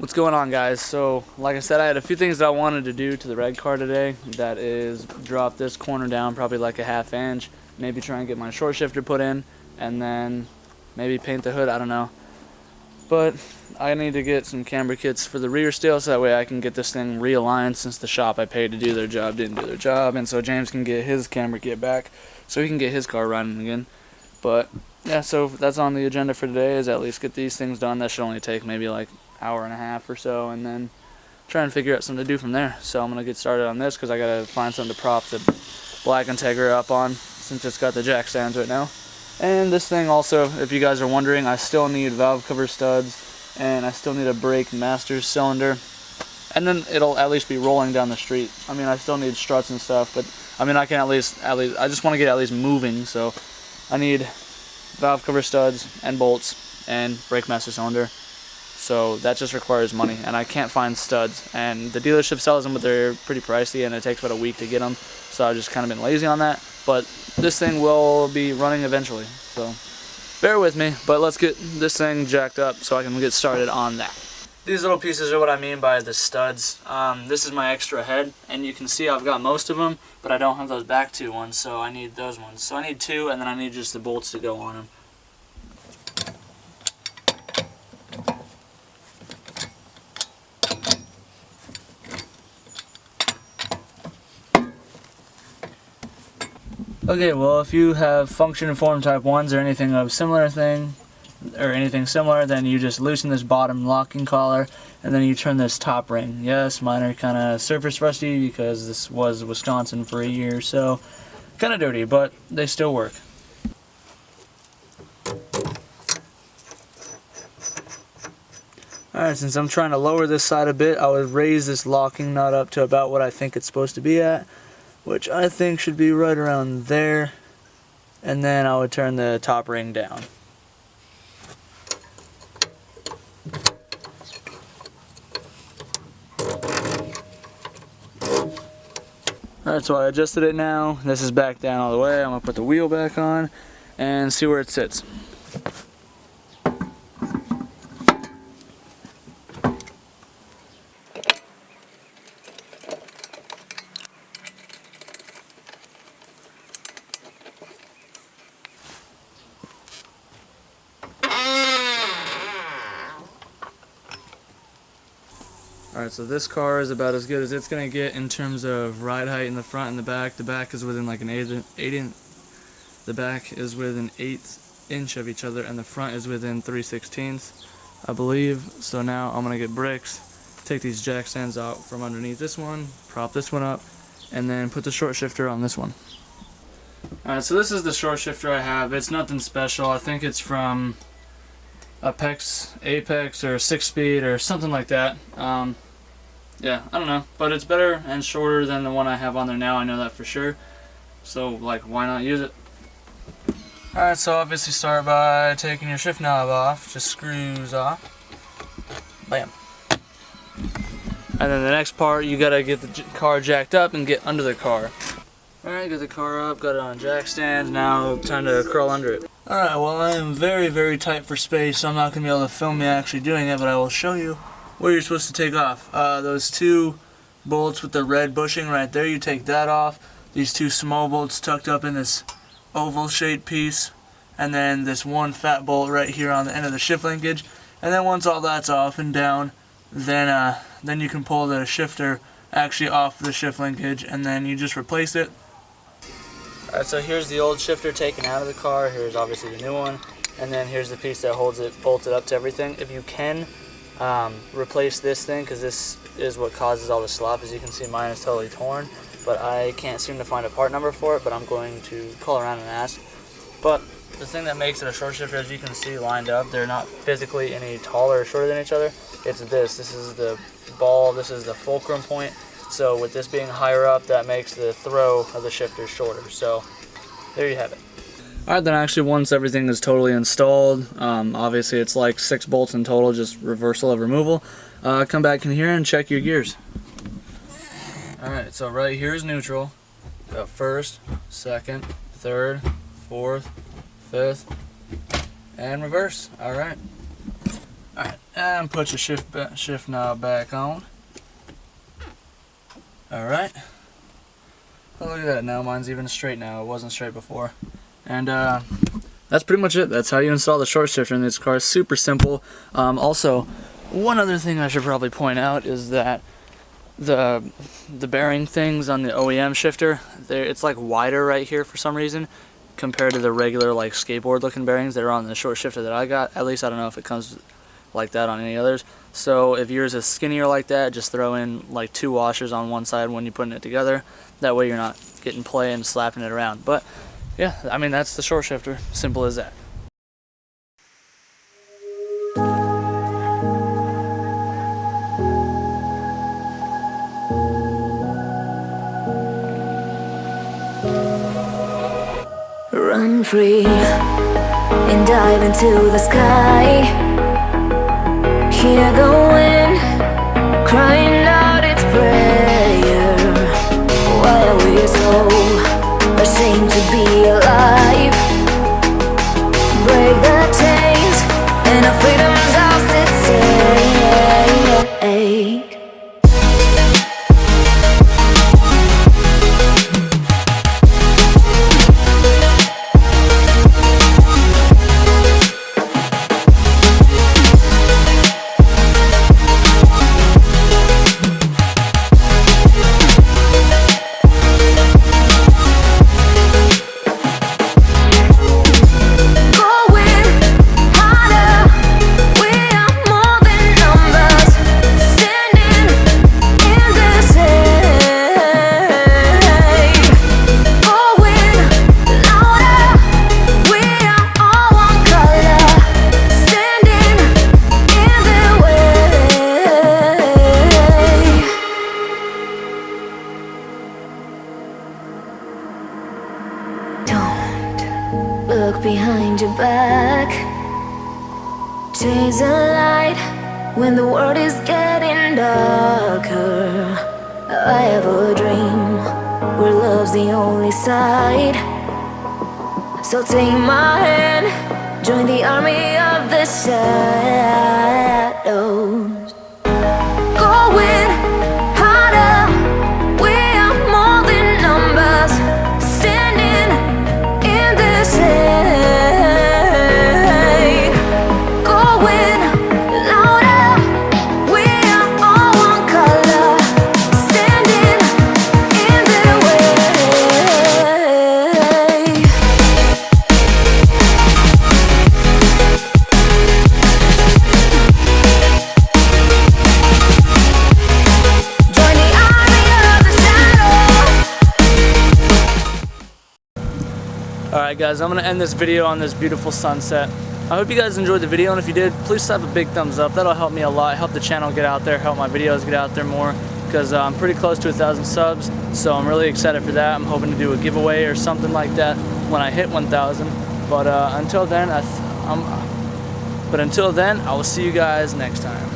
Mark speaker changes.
Speaker 1: What's going on, guys? So like I said, I had a few things that I wanted to do to the red car today. That is drop this corner down probably like a 1/2 inch, maybe try and get my short shifter put in, and then maybe paint the hood, I don't know. But I need to get some camber kits for the rear still, so that way I can get this thing realigned, since the shop I paid to do their job didn't do their job, and so James can get his camber kit back so he can get his car running again. But yeah, so that's on the agenda for today, is at least get these things done. That should only take maybe like hour and a half or so, and then try and figure out something to do from there. So I'm gonna get started on this because I gotta find something to prop the black Integra up on, since it's got the jack stands right now. And this thing also, if you guys are wondering, I still need valve cover studs, and I still need a brake master cylinder, and then it'll at least be rolling down the street. I mean, I still need struts and stuff, but I mean, I can at least I just want to get at least moving. So I need valve cover studs and bolts and brake master cylinder. So that just requires money, and I can't find studs, and the dealership sells them, but they're pretty pricey, and it takes about a week to get them, so I've just kind of been lazy on that. But this thing will be running eventually, so bear with me. But let's get this thing jacked up so I can get started on that. These little pieces are what I mean by the studs. This is my extra head, and you can see I've got most of them, but I don't have those back two ones, so I need those ones. So I need two, and then I need just the bolts to go on them. Okay, well, if you have function and form type 1s or anything of similar thing, or anything similar, then you just loosen this bottom locking collar, and then you turn this top ring. Yes, mine are kind of surface rusty because this was Wisconsin for a year, so kind of dirty, but they still work. Alright, since I'm trying to lower this side a bit, I would raise this locking nut up to about what I think it's supposed to be at, which I think should be right around there, and then I would turn the top ring down. Alright, so I adjusted it now. This is back down all the way. I'm going to put the wheel back on and see where it sits. Alright, so this car is about as good as it's going to get in terms of ride height in the front and the back. The back is within like an 8 inch. The back is within 1/8 inch of each other, and the front is within 3/16, I believe. So now I'm going to get bricks, take these jack stands out from underneath this one, prop this one up, and then put the short shifter on this one. Alright, so this is the short shifter I have. It's nothing special. I think it's from Apex or 6-speed or something like that. Yeah, I don't know, but it's better and shorter than the one I have on there now. I know that for sure. So like, why not use it? Alright, so obviously start by taking your shift knob off. Just screws off. Bam. And then the next part, you gotta get the car jacked up and get under the car. Alright, get the car up, got it on jack stands. Now time to crawl under it. Alright, well, I am very, very tight for space, so I'm not going to be able to film me actually doing it, but I will show you where you're supposed to take off. Those two bolts with the red bushing right there, you take that off. These two small bolts tucked up in this oval shaped piece, and then this one fat bolt right here on the end of the shift linkage. And then once all that's off and down, then you can pull the shifter actually off the shift linkage, and then you just replace it. Alright, so here's the old shifter taken out of the car. Here's obviously the new one, and then here's the piece that holds it bolted up to everything. If you can replace this thing, because this is what causes all the slop. As you can see, mine is totally torn, but I can't seem to find a part number for it, but I'm going to call around and ask. But the thing that makes it a short shifter, as you can see lined up, they're not physically any taller or shorter than each other. It's this is the ball, this is the fulcrum point. So with this being higher up, that makes the throw of the shifter shorter. So there you have it. Alright, then actually once everything is totally installed, obviously it's like 6 bolts in total, just reversal of removal. Come back in here and check your gears. Alright, so right here is neutral. Got first, second, third, fourth, fifth, and reverse. Alright. Alright, and put your shift knob back on. Alright. Oh, look at that, now mine's even straight now. It wasn't straight before. And that's pretty much it. That's how you install the short shifter in this car. Super simple. Also, one other thing I should probably point out is that the bearing things on the OEM shifter, it's like wider right here for some reason compared to the regular like skateboard looking bearings that are on the short shifter that I got. At least I don't know if it comes like that on any others. So if yours is skinnier like that, just throw in like 2 washers on one side when you're putting it together. That way you're not getting play and slapping it around. But yeah, I mean, that's the short shifter. Simple as that.
Speaker 2: Run free and dive into the sky. Hear the wind crying out its prayer. Why are we so ashamed to be alive? Break the chains and our freedom's ours to take. Look behind your back. Chase a light when the world is getting darker. I have a dream where love's the only side. So take my hand, join the army of the shadows. Going harder, we are more than numbers. Standing in the shade, going louder, we are all one color. Standing in the way. Join the army of the shadow.
Speaker 1: Alright guys, I'm going to end this video on this beautiful sunset. I hope you guys enjoyed the video, and if you did, please slap a big thumbs up. That'll help me a lot, help the channel get out there, help my videos get out there more, because I'm pretty close to 1,000 subs, so I'm really excited for that. I'm hoping to do a giveaway or something like that when I hit 1,000. But until then, I will see you guys next time.